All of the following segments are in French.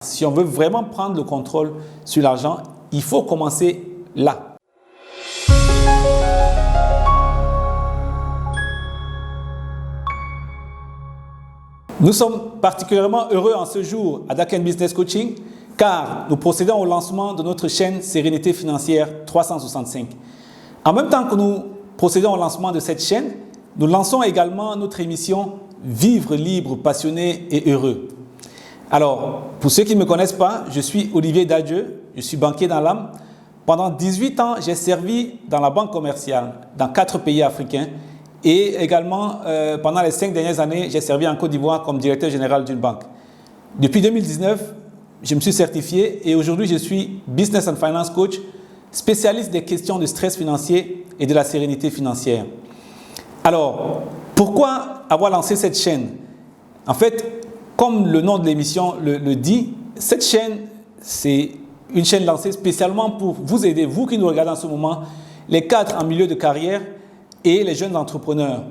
Si on veut vraiment prendre le contrôle sur l'argent, il faut commencer là. Nous sommes particulièrement heureux en ce jour à Daken Business Coaching car nous procédons au lancement de notre chaîne Sérénité Financière 365. En même temps que nous procédons au lancement de cette chaîne, nous lançons également notre émission Vivre libre, passionné et heureux. Alors, pour ceux qui ne me connaissent pas, je suis Olivier Dadieu, je suis banquier dans l'âme. Pendant 18 ans, j'ai servi dans la banque commerciale dans 4 pays africains et également, pendant les 5 dernières années, j'ai servi en Côte d'Ivoire comme directeur général d'une banque. Depuis 2019, je me suis certifié et aujourd'hui, je suis Business and Finance Coach, spécialiste des questions de stress financier et de la sérénité financière. Alors, pourquoi avoir lancé cette chaîne? En fait, comme le nom de l'émission le dit, cette chaîne, c'est une chaîne lancée spécialement pour vous aider, vous qui nous regardez en ce moment, les cadres en milieu de carrière et les jeunes entrepreneurs.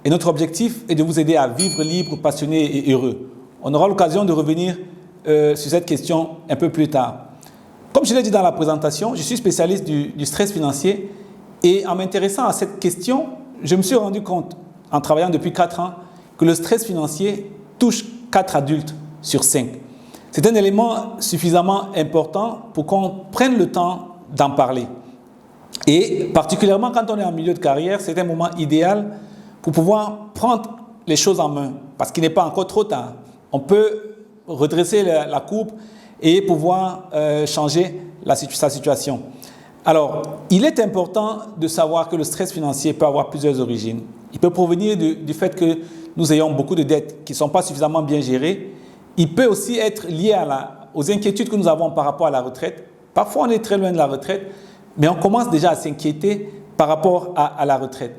Et notre objectif est de vous aider à vivre libre, passionné et heureux. On aura l'occasion de revenir sur cette question un peu plus tard. Comme je l'ai dit dans la présentation, je suis spécialiste du stress financier et en m'intéressant à cette question, je me suis rendu compte, en travaillant depuis 4 ans, que le stress financier touche 4 adultes sur 5. C'est un élément suffisamment important pour qu'on prenne le temps d'en parler. Et particulièrement quand on est en milieu de carrière, c'est un moment idéal pour pouvoir prendre les choses en main, parce qu'il n'est pas encore trop tard. On peut redresser la coupe et pouvoir changer sa situation. Alors, il est important de savoir que le stress financier peut avoir plusieurs origines. Il peut provenir du fait que nous ayons beaucoup de dettes qui ne sont pas suffisamment bien gérées. Il peut aussi être lié aux inquiétudes que nous avons par rapport à la retraite. Parfois, on est très loin de la retraite, mais on commence déjà à s'inquiéter par rapport à la retraite.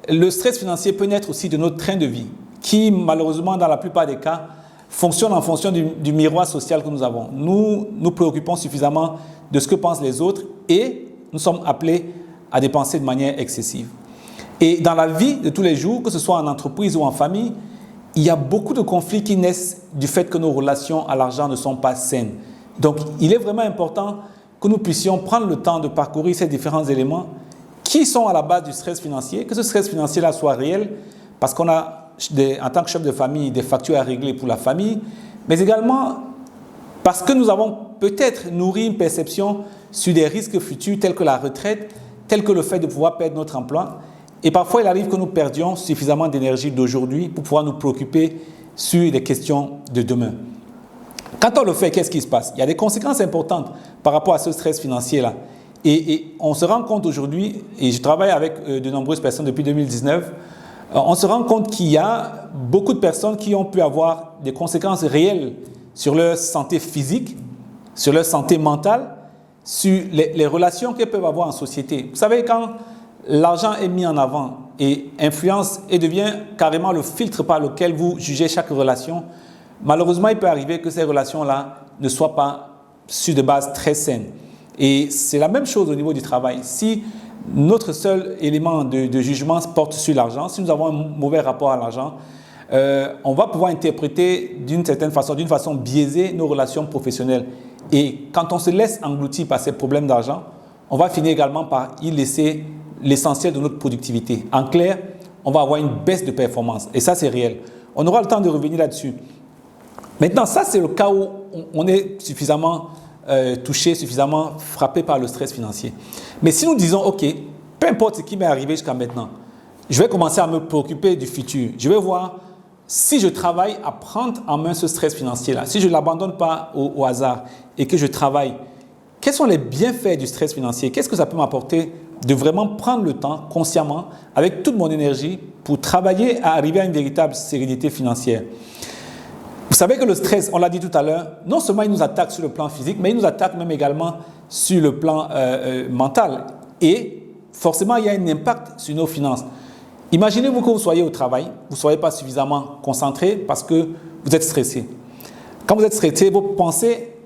Le stress financier peut naître aussi de notre train de vie, qui malheureusement, dans la plupart des cas, fonctionne en fonction du miroir social que nous avons. Nous nous préoccupons suffisamment de ce que pensent les autres et nous sommes appelés à dépenser de manière excessive. Et dans la vie de tous les jours, que ce soit en entreprise ou en famille, il y a beaucoup de conflits qui naissent du fait que nos relations à l'argent ne sont pas saines. Donc, il est vraiment important que nous puissions prendre le temps de parcourir ces différents éléments qui sont à la base du stress financier, que ce stress financier-là soit réel, parce qu'on a, en tant que chef de famille, des factures à régler pour la famille, mais également parce que nous avons peut-être nourri une perception sur des risques futurs tels que la retraite, tels que le fait de pouvoir perdre notre emploi. Et parfois, il arrive que nous perdions suffisamment d'énergie d'aujourd'hui pour pouvoir nous préoccuper sur les questions de demain. Quand on le fait, qu'est-ce qui se passe? Il y a des conséquences importantes par rapport à ce stress financier-là. Et on se rend compte aujourd'hui, et je travaille avec de nombreuses personnes depuis 2019, on se rend compte qu'il y a beaucoup de personnes qui ont pu avoir des conséquences réelles sur leur santé physique, sur leur santé mentale, sur les relations qu'elles peuvent avoir en société. Vous savez, quand l'argent est mis en avant et influence et devient carrément le filtre par lequel vous jugez chaque relation, malheureusement, il peut arriver que ces relations-là ne soient pas sur de base très saines. Et c'est la même chose au niveau du travail. Si notre seul élément de jugement porte sur l'argent, si nous avons un mauvais rapport à l'argent, on va pouvoir interpréter d'une certaine façon, d'une façon biaisée, nos relations professionnelles. Et quand on se laisse engloutir par ces problèmes d'argent, on va finir également par y laisser l'essentiel de notre productivité. En clair, on va avoir une baisse de performance. Et ça, c'est réel. On aura le temps de revenir là-dessus. Maintenant, ça, c'est le cas où on est suffisamment touché, suffisamment frappé par le stress financier. Mais si nous disons, OK, peu importe ce qui m'est arrivé jusqu'à maintenant, je vais commencer à me préoccuper du futur. Je vais voir si je travaille à prendre en main ce stress financier-là, si je ne l'abandonne pas au hasard et que je travaille, quels sont les bienfaits du stress financier? Qu'est-ce que ça peut m'apporter de vraiment prendre le temps, consciemment, avec toute mon énergie, pour travailler à arriver à une véritable sérénité financière? Vous savez que le stress, on l'a dit tout à l'heure, non seulement il nous attaque sur le plan physique, mais il nous attaque même également sur le plan mental. Et forcément, il y a un impact sur nos finances. Imaginez-vous que vous soyez au travail, vous ne soyez pas suffisamment concentré parce que vous êtes stressé. Quand vous êtes stressé, vos pensées,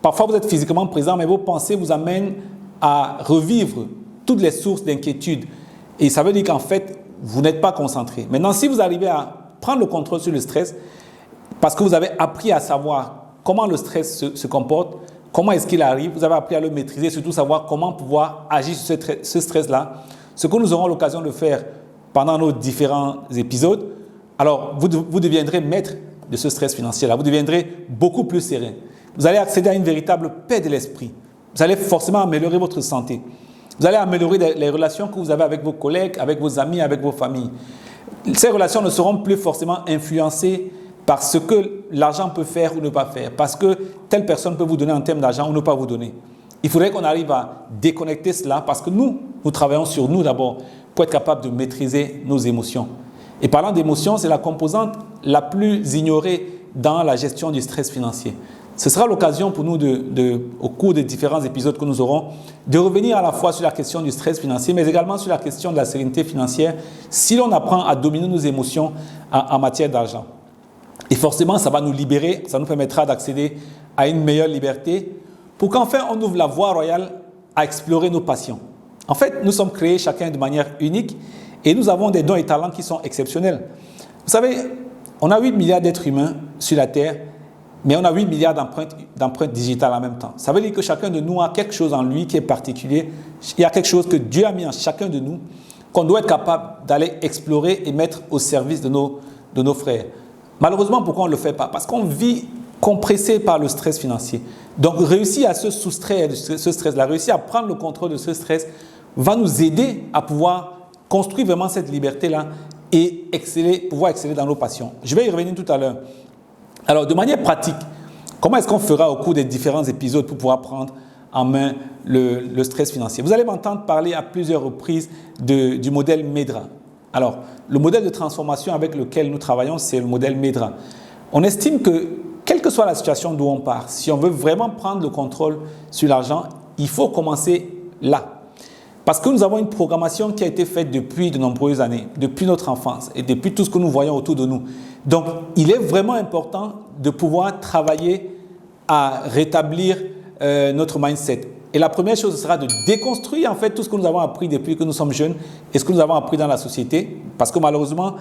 parfois vous êtes physiquement présent, mais vos pensées vous amènent à revivre toutes les sources d'inquiétude. Et ça veut dire qu'en fait, vous n'êtes pas concentré. Maintenant, si vous arrivez à prendre le contrôle sur le stress, parce que vous avez appris à savoir comment le stress se comporte, comment est-ce qu'il arrive, vous avez appris à le maîtriser, surtout savoir comment pouvoir agir sur ce stress-là, ce que nous aurons l'occasion de faire pendant nos différents épisodes. Alors, vous deviendrez maître de ce stress financier-là, vous deviendrez beaucoup plus serein. Vous allez accéder à une véritable paix de l'esprit. Vous allez forcément améliorer votre santé. Vous allez améliorer les relations que vous avez avec vos collègues, avec vos amis, avec vos familles. Ces relations ne seront plus forcément influencées par ce que l'argent peut faire ou ne pas faire, parce que telle personne peut vous donner en termes d'argent ou ne pas vous donner. Il faudrait qu'on arrive à déconnecter cela parce que nous travaillons sur nous d'abord pour être capable de maîtriser nos émotions. Et parlant d'émotions, c'est la composante la plus ignorée dans la gestion du stress financier. Ce sera l'occasion pour nous, au cours des différents épisodes que nous aurons, de revenir à la fois sur la question du stress financier, mais également sur la question de la sérénité financière, si l'on apprend à dominer nos émotions en matière d'argent. Et forcément, ça va nous libérer, ça nous permettra d'accéder à une meilleure liberté pour qu'enfin on ouvre la voie royale à explorer nos passions. En fait, nous sommes créés chacun de manière unique et nous avons des dons et talents qui sont exceptionnels. Vous savez, on a 8 milliards d'êtres humains sur la Terre, mais on a 8 milliards d'empreintes digitales en même temps. Ça veut dire que chacun de nous a quelque chose en lui qui est particulier. Il y a quelque chose que Dieu a mis en chacun de nous qu'on doit être capable d'aller explorer et mettre au service de nos frères. Malheureusement, pourquoi on ne le fait pas? Parce qu'on vit compressé par le stress financier. Donc, réussir à se soustraire de ce stress-là, réussir à prendre le contrôle de ce stress va nous aider à pouvoir construire vraiment cette liberté-là et pouvoir exceller dans nos passions. Je vais y revenir tout à l'heure. Alors, de manière pratique, comment est-ce qu'on fera au cours des différents épisodes pour pouvoir prendre en main le stress financier? Vous allez m'entendre parler à plusieurs reprises du modèle MEDRA. Alors, le modèle de transformation avec lequel nous travaillons, c'est le modèle MEDRA. On estime que, quelle que soit la situation d'où on part, si on veut vraiment prendre le contrôle sur l'argent, il faut commencer là. Parce que nous avons une programmation qui a été faite depuis de nombreuses années, depuis notre enfance et depuis tout ce que nous voyons autour de nous. Donc, il est vraiment important de pouvoir travailler à rétablir notre mindset. Et la première chose, ce sera de déconstruire en fait tout ce que nous avons appris depuis que nous sommes jeunes et ce que nous avons appris dans la société. Parce que malheureusement,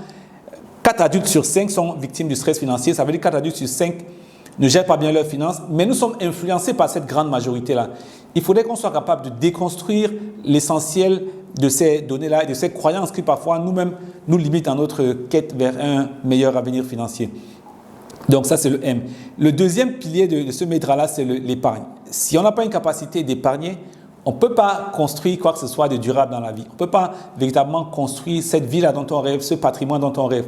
4 adultes sur 5 sont victimes du stress financier. Ça veut dire 4 adultes sur 5 ne gèrent pas bien leurs finances, mais nous sommes influencés par cette grande majorité-là. Il faudrait qu'on soit capable de déconstruire l'essentiel de ces données-là et de ces croyances qui parfois nous-mêmes nous limitent dans notre quête vers un meilleur avenir financier. Donc ça, c'est le M. Le deuxième pilier de ce MEDRA-là, c'est l'épargne. Si on n'a pas une capacité d'épargner, on ne peut pas construire quoi que ce soit de durable dans la vie. On ne peut pas véritablement construire cette vie-là dont on rêve, ce patrimoine dont on rêve.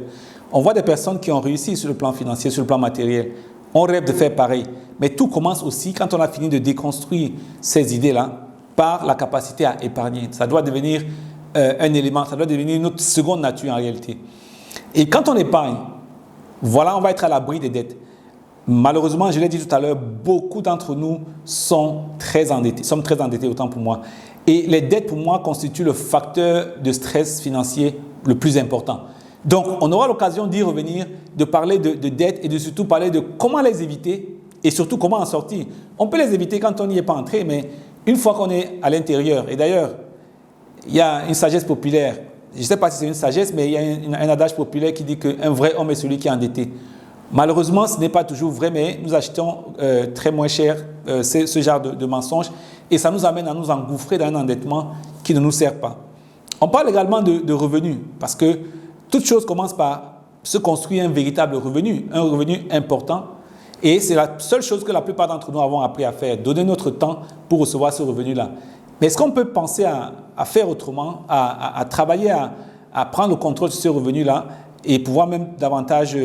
On voit des personnes qui ont réussi sur le plan financier, sur le plan matériel. On rêve de faire pareil. Mais tout commence aussi quand on a fini de déconstruire ces idées-là par la capacité à épargner. Ça doit devenir un élément, ça doit devenir notre seconde nature en réalité. Et quand on épargne, voilà, on va être à l'abri des dettes. Malheureusement, je l'ai dit tout à l'heure, beaucoup d'entre nous sommes très endettés, autant pour moi. Et les dettes, pour moi, constituent le facteur de stress financier le plus important. Donc, on aura l'occasion d'y revenir, de parler de dettes et de surtout parler de comment les éviter et surtout comment en sortir. On peut les éviter quand on n'y est pas entré, mais une fois qu'on est à l'intérieur, et d'ailleurs, il y a une sagesse populaire, je ne sais pas si c'est une sagesse, mais il y a un adage populaire qui dit qu'un vrai homme est celui qui est endetté. Malheureusement, ce n'est pas toujours vrai, mais nous achetons très moins cher ce genre de mensonges et ça nous amène à nous engouffrer dans un endettement qui ne nous sert pas. On parle également de revenus parce que toute chose commence par se construire un véritable revenu, un revenu important et c'est la seule chose que la plupart d'entre nous avons appris à faire, donner notre temps pour recevoir ce revenu-là. Mais est-ce qu'on peut penser à faire autrement, à travailler, à prendre le contrôle sur ce revenu-là et pouvoir même davantage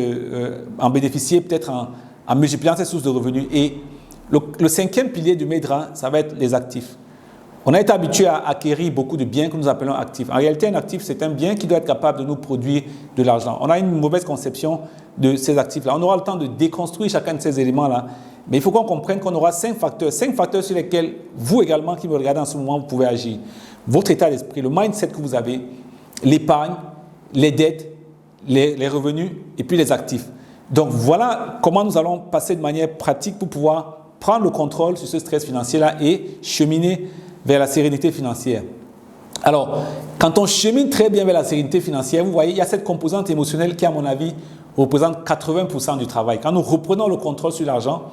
en bénéficier peut-être en multipliant ces sources de revenus. Et le cinquième pilier du MEDRA, ça va être les actifs. On a été habitué à acquérir beaucoup de biens que nous appelons actifs. En réalité, un actif, c'est un bien qui doit être capable de nous produire de l'argent. On a une mauvaise conception de ces actifs-là. On aura le temps de déconstruire chacun de ces éléments-là. Mais il faut qu'on comprenne qu'on aura 5 facteurs sur lesquels vous également qui me regardez en ce moment, vous pouvez agir. Votre état d'esprit, le mindset que vous avez, l'épargne, les dettes, les revenus et puis les actifs. Donc voilà comment nous allons passer de manière pratique pour pouvoir prendre le contrôle sur ce stress financier-là et cheminer vers la sérénité financière. Alors, quand on chemine très bien vers la sérénité financière, vous voyez, il y a cette composante émotionnelle qui, à mon avis, représente 80% du travail. Quand nous reprenons le contrôle sur l'argent,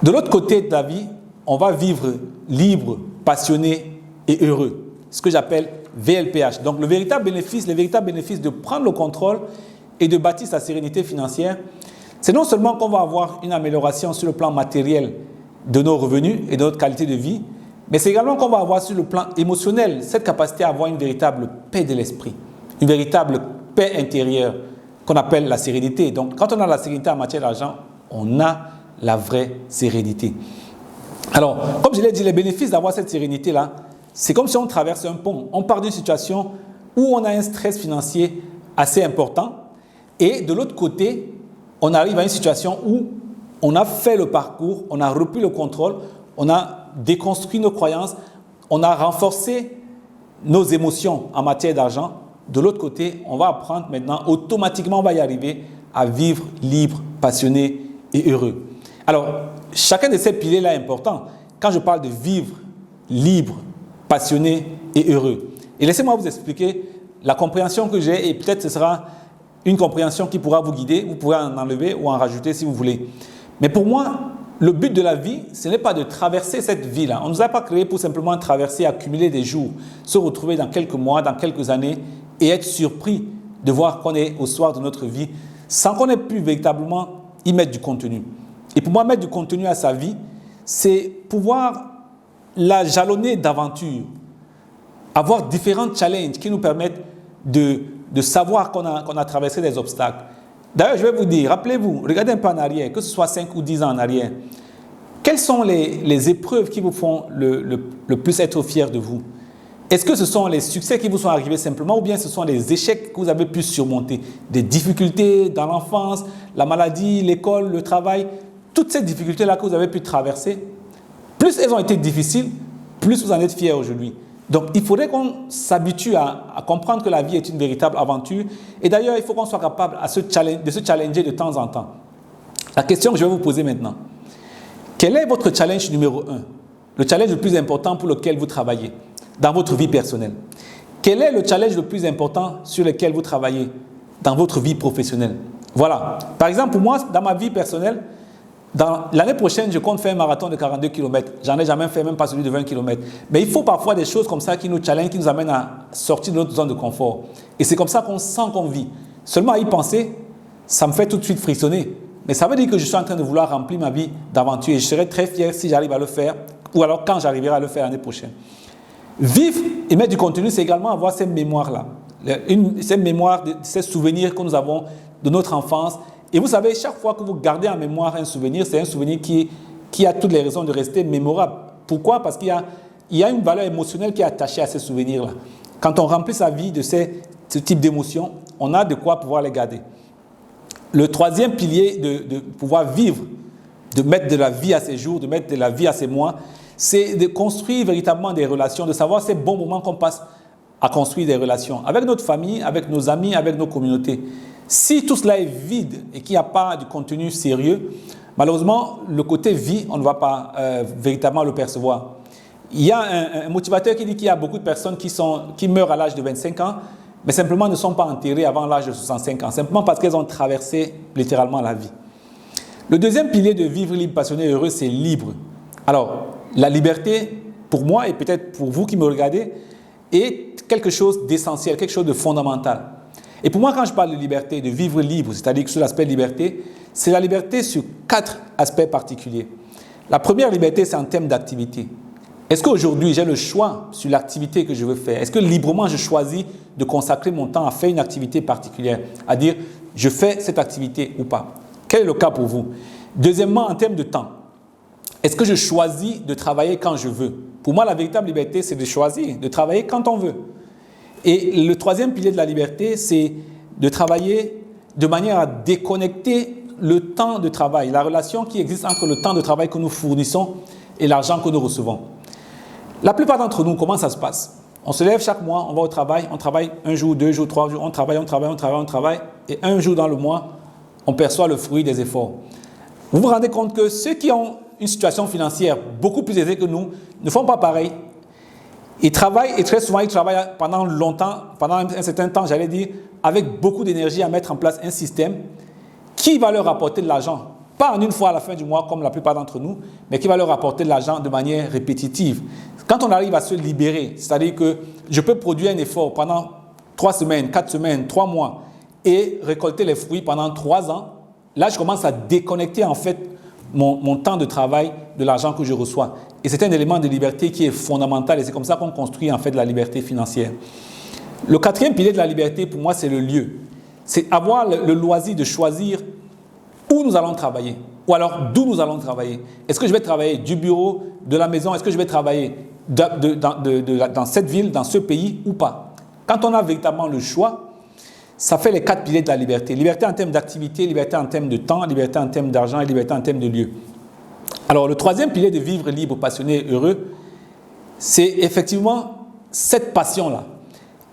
De l'autre côté de la vie, on va vivre libre, passionné et heureux. Ce que j'appelle VLPH. Donc, le véritable bénéfice de prendre le contrôle et de bâtir sa sérénité financière, c'est non seulement qu'on va avoir une amélioration sur le plan matériel de nos revenus et de notre qualité de vie, mais c'est également qu'on va avoir sur le plan émotionnel cette capacité à avoir une véritable paix de l'esprit, une véritable paix intérieure qu'on appelle la sérénité. Donc, quand on a la sérénité en matière d'argent, on a la vraie sérénité. Alors, comme je l'ai dit, les bénéfices d'avoir cette sérénité-là, c'est comme si on traverse un pont. On part d'une situation où on a un stress financier assez important et de l'autre côté, on arrive à une situation où on a fait le parcours, on a repris le contrôle, on a déconstruit nos croyances, on a renforcé nos émotions en matière d'argent. De l'autre côté, on va apprendre maintenant, automatiquement, on va y arriver à vivre libre, passionné et heureux. Alors, chacun de ces piliers-là est important. Quand je parle de vivre libre, passionné et heureux. Et laissez-moi vous expliquer la compréhension que j'ai et peut-être ce sera une compréhension qui pourra vous guider. Vous pourrez en enlever ou en rajouter si vous voulez. Mais pour moi, le but de la vie, ce n'est pas de traverser cette vie-là. On ne nous a pas créé pour simplement traverser, accumuler des jours, se retrouver dans quelques mois, dans quelques années et être surpris de voir qu'on est au soir de notre vie sans qu'on ait pu véritablement y mettre du contenu. Et pour moi, mettre du contenu à sa vie, c'est pouvoir la jalonner d'aventures, avoir différents challenges qui nous permettent de savoir qu'on a traversé des obstacles. D'ailleurs, je vais vous dire, rappelez-vous, regardez un peu en arrière, que ce soit 5 ou 10 ans en arrière, quelles sont les épreuves qui vous font le plus être fiers de vous? Est-ce que ce sont les succès qui vous sont arrivés simplement ou bien ce sont les échecs que vous avez pu surmonter? Des difficultés dans l'enfance, la maladie, l'école, le travail, toutes ces difficultés-là que vous avez pu traverser, plus elles ont été difficiles, plus vous en êtes fiers aujourd'hui. Donc, il faudrait qu'on s'habitue à comprendre que la vie est une véritable aventure. Et d'ailleurs, il faut qu'on soit capable de se challenger de temps en temps. La question que je vais vous poser maintenant. Quel est votre challenge numéro 1? Le challenge le plus important pour lequel vous travaillez dans votre vie personnelle. Quel est le challenge le plus important sur lequel vous travaillez dans votre vie professionnelle? Voilà. Par exemple, pour moi, dans ma vie personnelle, l'année prochaine, je compte faire un marathon de 42 km. J'en ai jamais fait, même pas celui de 20 km. Mais il faut parfois des choses comme ça qui nous challengent, qui nous amènent à sortir de notre zone de confort. Et c'est comme ça qu'on sent qu'on vit. Seulement à y penser, ça me fait tout de suite frissonner. Mais ça veut dire que je suis en train de vouloir remplir ma vie d'aventure et je serai très fier si j'arrive à le faire ou alors quand j'arriverai à le faire l'année prochaine. Vivre et mettre du contenu, c'est également avoir ces mémoires-là. Ces mémoires, ces souvenirs que nous avons de notre enfance. Et vous savez, chaque fois que vous gardez en mémoire un souvenir, c'est un souvenir qui a toutes les raisons de rester mémorable. Pourquoi? Parce qu'il y a une valeur émotionnelle qui est attachée à ces souvenirs-là. Quand on remplit sa vie de ce type d'émotions, on a de quoi pouvoir les garder. Le troisième pilier de pouvoir vivre, de mettre de la vie à ses jours, de mettre de la vie à ses mois, c'est de construire véritablement des relations, de savoir ces bons moments qu'on passe à construire des relations avec notre famille, avec nos amis, avec nos communautés. Si tout cela est vide et qu'il n'y a pas de contenu sérieux, malheureusement, le côté vie, on ne va pas véritablement le percevoir. Il y a un motivateur qui dit qu'il y a beaucoup de personnes qui meurent à l'âge de 25 ans, mais simplement ne sont pas enterrées avant l'âge de 65 ans, simplement parce qu'elles ont traversé littéralement la vie. Le deuxième pilier de vivre libre, passionné et heureux, c'est libre. Alors, la liberté, pour moi et peut-être pour vous qui me regardez, est quelque chose d'essentiel, quelque chose de fondamental. Et pour moi, quand je parle de liberté, de vivre libre, c'est-à-dire que sur l'aspect liberté, c'est la liberté sur 4 aspects particuliers. La première liberté, c'est en termes d'activité. Est-ce qu'aujourd'hui, j'ai le choix sur l'activité que je veux faire? Est-ce que librement, je choisis de consacrer mon temps à faire une activité particulière? À dire, je fais cette activité ou pas? Quel est le cas pour vous? Deuxièmement, en termes de temps. Est-ce que je choisis de travailler quand je veux? Pour moi, la véritable liberté, c'est de choisir, de travailler quand on veut. Et le troisième pilier de la liberté, c'est de travailler de manière à déconnecter le temps de travail, la relation qui existe entre le temps de travail que nous fournissons et l'argent que nous recevons. La plupart d'entre nous, comment ça se passe? On se lève chaque mois, on va au travail, on travaille 1 jour, 2 jours, 3 jours, on travaille, et un jour dans le mois, on perçoit le fruit des efforts. Vous vous rendez compte que ceux qui ont une situation financière beaucoup plus aisée que nous ne font pas pareil. Ils travaillent et très souvent ils travaillent pendant longtemps, pendant un certain temps, j'allais dire, avec beaucoup d'énergie à mettre en place un système qui va leur apporter de l'argent. pas en une fois à la fin du mois comme la plupart d'entre nous, mais qui va leur apporter de l'argent de manière répétitive. Quand on arrive à se libérer, c'est-à-dire que je peux produire un effort pendant 3 semaines, 4 semaines, 3 mois et récolter les fruits pendant 3 ans, là je commence à déconnecter en fait mon temps de travail de l'argent que je reçois. Et c'est un élément de liberté qui est fondamental et c'est comme ça qu'on construit en fait la liberté financière. Le 4e pilier de la liberté pour moi c'est le lieu. C'est avoir le loisir de choisir où nous allons travailler ou alors d'où nous allons travailler. Est-ce que je vais travailler du bureau, de la maison? Est-ce que je vais travailler dans cette ville, dans ce pays ou pas? Quand on a véritablement le choix, ça fait les 4 piliers de la liberté. Liberté en termes d'activité, liberté en termes de temps, liberté en termes d'argent et liberté en termes de lieu. Alors le 3e pilier de vivre libre, passionné, heureux, c'est effectivement cette passion-là.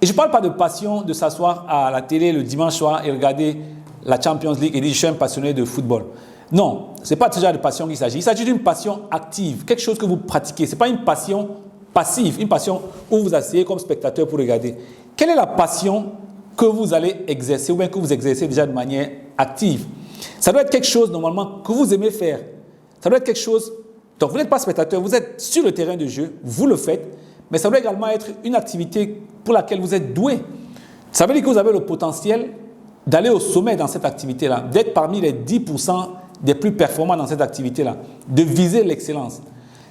Et je ne parle pas de passion de s'asseoir à la télé le dimanche soir et regarder la Champions League et dire je suis un passionné de football. Non, ce n'est pas de ce genre de passion qu'il s'agit. Il s'agit d'une passion active, quelque chose que vous pratiquez. Ce n'est pas une passion passive, une passion où vous asseyez comme spectateur pour regarder. Quelle est la passion que vous allez exercer ou bien que vous exercez déjà de manière active? Ça doit être quelque chose normalement que vous aimez faire. Ça doit être quelque chose, donc vous n'êtes pas spectateur, vous êtes sur le terrain de jeu, vous le faites, mais ça doit également être une activité pour laquelle vous êtes doué. Ça veut dire que vous avez le potentiel d'aller au sommet dans cette activité-là, d'être parmi les 10% des plus performants dans cette activité-là, de viser l'excellence.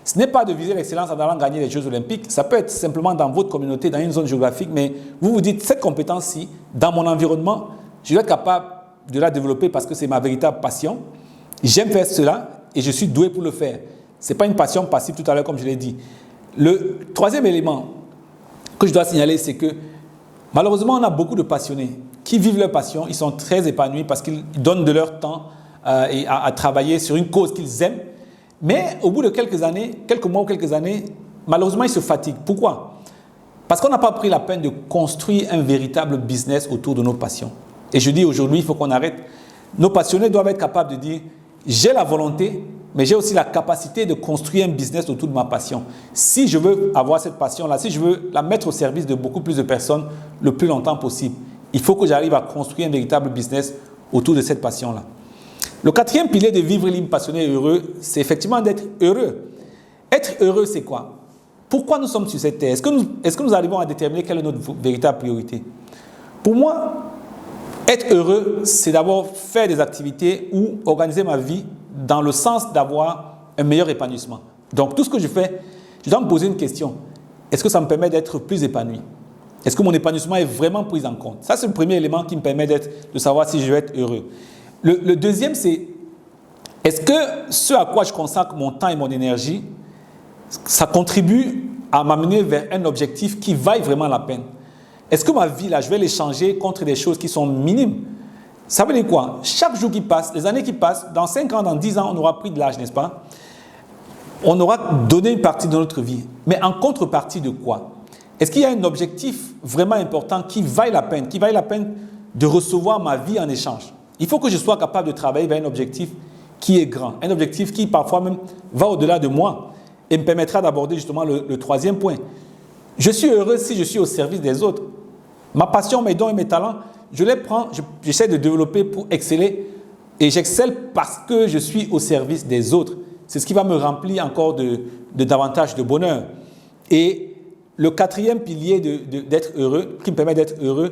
Ce n'est pas de viser l'excellence en allant gagner les Jeux Olympiques, ça peut être simplement dans votre communauté, dans une zone géographique, mais vous vous dites, cette compétence-ci, dans mon environnement, je dois être capable de la développer parce que c'est ma véritable passion. J'aime faire cela et je suis doué pour le faire. Ce n'est pas une passion passive tout à l'heure, comme je l'ai dit. Le 3e élément que je dois signaler, c'est que malheureusement, on a beaucoup de passionnés qui vivent leur passion, ils sont très épanouis parce qu'ils donnent de leur temps à travailler sur une cause qu'ils aiment. Mais au bout de quelques années, quelques mois ou quelques années, malheureusement, ils se fatiguent. Pourquoi? Parce qu'on n'a pas pris la peine de construire un véritable business autour de nos passions. Et je dis aujourd'hui, il faut qu'on arrête. Nos passionnés doivent être capables de dire « j'ai la volonté, mais j'ai aussi la capacité de construire un business autour de ma passion. Si je veux avoir cette passion-là, si je veux la mettre au service de beaucoup plus de personnes le plus longtemps possible, il faut que j'arrive à construire un véritable business autour de cette passion-là. » Le 4e pilier de vivre libre, passionné et heureux, c'est effectivement d'être heureux. Être heureux, c'est quoi? Pourquoi nous sommes sur cette terre? Est-ce que nous arrivons à déterminer quelle est notre véritable priorité? Pour moi, être heureux, c'est d'abord faire des activités ou organiser ma vie dans le sens d'avoir un meilleur épanouissement. Donc, tout ce que je fais, je dois me poser une question. Est-ce que ça me permet d'être plus épanoui? Est-ce que mon épanouissement est vraiment pris en compte? Ça, c'est le premier élément qui me permet de savoir si je vais être heureux. Le deuxième, c'est est-ce que ce à quoi je consacre mon temps et mon énergie, ça contribue à m'amener vers un objectif qui vaille vraiment la peine? Est-ce que ma vie, là, je vais l'échanger contre des choses qui sont minimes? Ça veut dire quoi? Chaque jour qui passe, les années qui passent, dans 5 ans, dans 10 ans, on aura pris de l'âge, n'est-ce pas? On aura donné une partie de notre vie. Mais en contrepartie de quoi? Est-ce qu'il y a un objectif vraiment important qui vaille la peine de recevoir ma vie en échange? Il faut que je sois capable de travailler vers un objectif qui est grand, un objectif qui parfois même va au-delà de moi et me permettra d'aborder justement le 3e point. Je suis heureux si je suis au service des autres. Ma passion, mes dons et mes talents, je les prends, j'essaie de développer pour exceller et j'excelle parce que je suis au service des autres. C'est ce qui va me remplir encore de davantage de bonheur. Et le 4e pilier d'être heureux, qui me permet d'être heureux,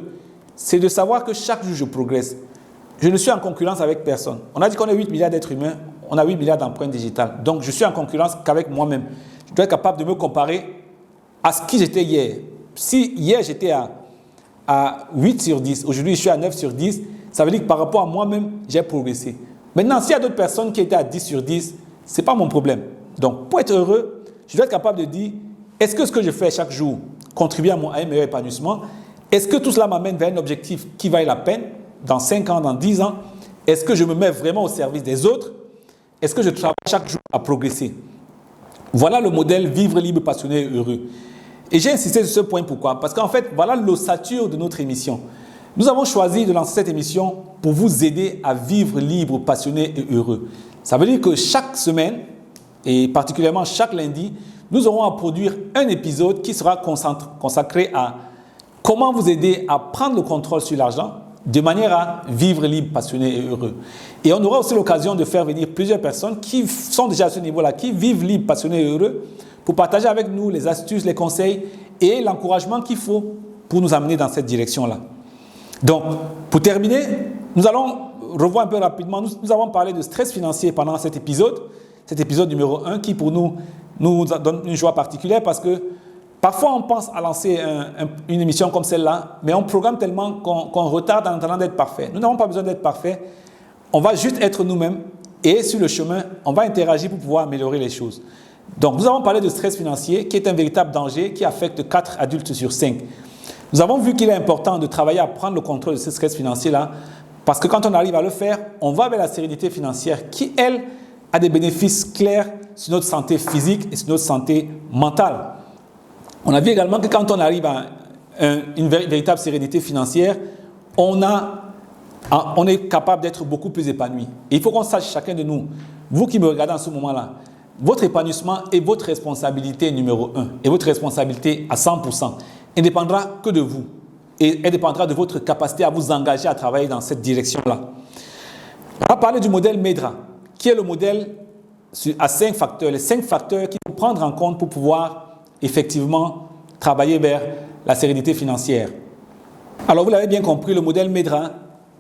c'est de savoir que chaque jour je progresse. Je ne suis en concurrence avec personne. On a dit qu'on est 8 milliards d'êtres humains, on a 8 milliards d'empreintes digitales. Donc, je suis en concurrence qu'avec moi-même. Je dois être capable de me comparer à ce qui j'étais hier. Si hier j'étais à 8 sur 10, aujourd'hui je suis à 9 sur 10, ça veut dire que par rapport à moi-même, j'ai progressé. Maintenant, s'il y a d'autres personnes qui étaient à 10 sur 10, ce n'est pas mon problème. Donc, pour être heureux, je dois être capable de dire, est-ce que ce que je fais chaque jour contribue à un meilleur épanouissement? Est-ce que tout cela m'amène vers un objectif qui vaille la peine? Dans 5 ans, dans 10 ans, est-ce que je me mets vraiment au service des autres? Est-ce que je travaille chaque jour à progresser? Voilà le modèle vivre libre, passionné et heureux. Et j'ai insisté sur ce point, pourquoi? Parce qu'en fait, voilà l'ossature de notre émission. Nous avons choisi de lancer cette émission pour vous aider à vivre libre, passionné et heureux. Ça veut dire que chaque semaine, et particulièrement chaque lundi, nous aurons à produire un épisode qui sera consacré à comment vous aider à prendre le contrôle sur l'argent, de manière à vivre libre, passionné et heureux. Et on aura aussi l'occasion de faire venir plusieurs personnes qui sont déjà à ce niveau-là, qui vivent libre, passionnés et heureux, pour partager avec nous les astuces, les conseils et l'encouragement qu'il faut pour nous amener dans cette direction-là. Donc, pour terminer, nous allons revoir un peu rapidement. Nous avons parlé de stress financier pendant cet épisode numéro 1, qui pour nous donne une joie particulière parce que parfois on pense à lancer une émission comme celle-là, mais on programme tellement qu'on retarde en attendant d'être parfait. Nous n'avons pas besoin d'être parfait, on va juste être nous-mêmes et sur le chemin, on va interagir pour pouvoir améliorer les choses. Donc, nous avons parlé de stress financier qui est un véritable danger qui affecte 4 adultes sur 5. Nous avons vu qu'il est important de travailler à prendre le contrôle de ce stress financier-là parce que quand on arrive à le faire, on va vers la sérénité financière qui, elle, a des bénéfices clairs sur notre santé physique et sur notre santé mentale. On a vu également que quand on arrive à une véritable sérénité financière, on est capable d'être beaucoup plus épanoui. Et il faut qu'on sache, chacun de nous, vous qui me regardez en ce moment-là, votre épanouissement est votre responsabilité numéro 1 et votre responsabilité à 100%. Il ne dépendra que de vous et elle dépendra de votre capacité à vous engager à travailler dans cette direction-là. On va parler du modèle MEDRA, qui est le modèle à 5 facteurs, les 5 facteurs qu'il faut prendre en compte pour pouvoir effectivement travailler vers la sérénité financière. Alors, vous l'avez bien compris, le modèle MEDRA,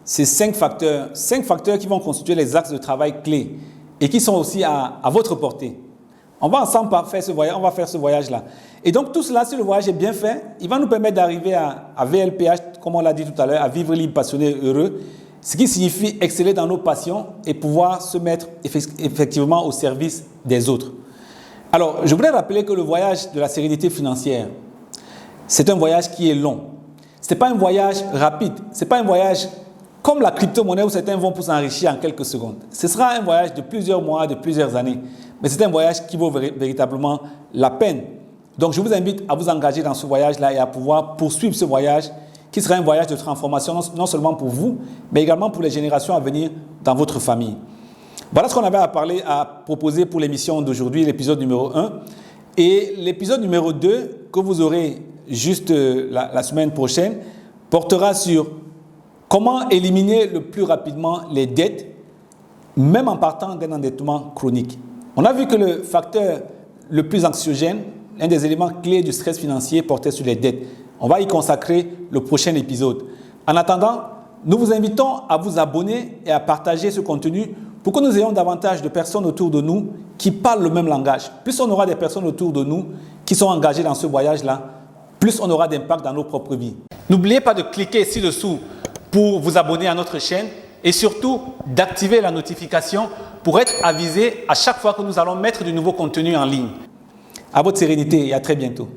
c'est 5 facteurs qui vont constituer les axes de travail clés et qui sont aussi à votre portée. On va ensemble faire ce voyage-là. Et donc, tout cela, si le voyage est bien fait, il va nous permettre d'arriver à VLPH, comme on l'a dit tout à l'heure, à vivre libre, passionné, heureux, ce qui signifie exceller dans nos passions et pouvoir se mettre effectivement au service des autres. Alors, je voudrais rappeler que le voyage de la sérénité financière, c'est un voyage qui est long. Ce n'est pas un voyage rapide, ce n'est pas un voyage comme la crypto-monnaie où certains vont pour s'enrichir en quelques secondes. Ce sera un voyage de plusieurs mois, de plusieurs années. Mais c'est un voyage qui vaut véritablement la peine. Donc, je vous invite à vous engager dans ce voyage-là et à pouvoir poursuivre ce voyage qui sera un voyage de transformation non seulement pour vous, mais également pour les générations à venir dans votre famille. Voilà ce qu'on avait à proposer pour l'émission d'aujourd'hui, l'épisode numéro 1. Et l'épisode numéro 2, que vous aurez juste la semaine prochaine, portera sur comment éliminer le plus rapidement les dettes, même en partant d'un endettement chronique. On a vu que le facteur le plus anxiogène, l'un des éléments clés du stress financier portait sur les dettes. On va y consacrer le prochain épisode. En attendant, nous vous invitons à vous abonner et à partager ce contenu pour que nous ayons davantage de personnes autour de nous qui parlent le même langage. Plus on aura des personnes autour de nous qui sont engagées dans ce voyage-là, plus on aura d'impact dans nos propres vies. N'oubliez pas de cliquer ci-dessous pour vous abonner à notre chaîne et surtout d'activer la notification pour être avisé à chaque fois que nous allons mettre du nouveau contenu en ligne. À votre sérénité et à très bientôt.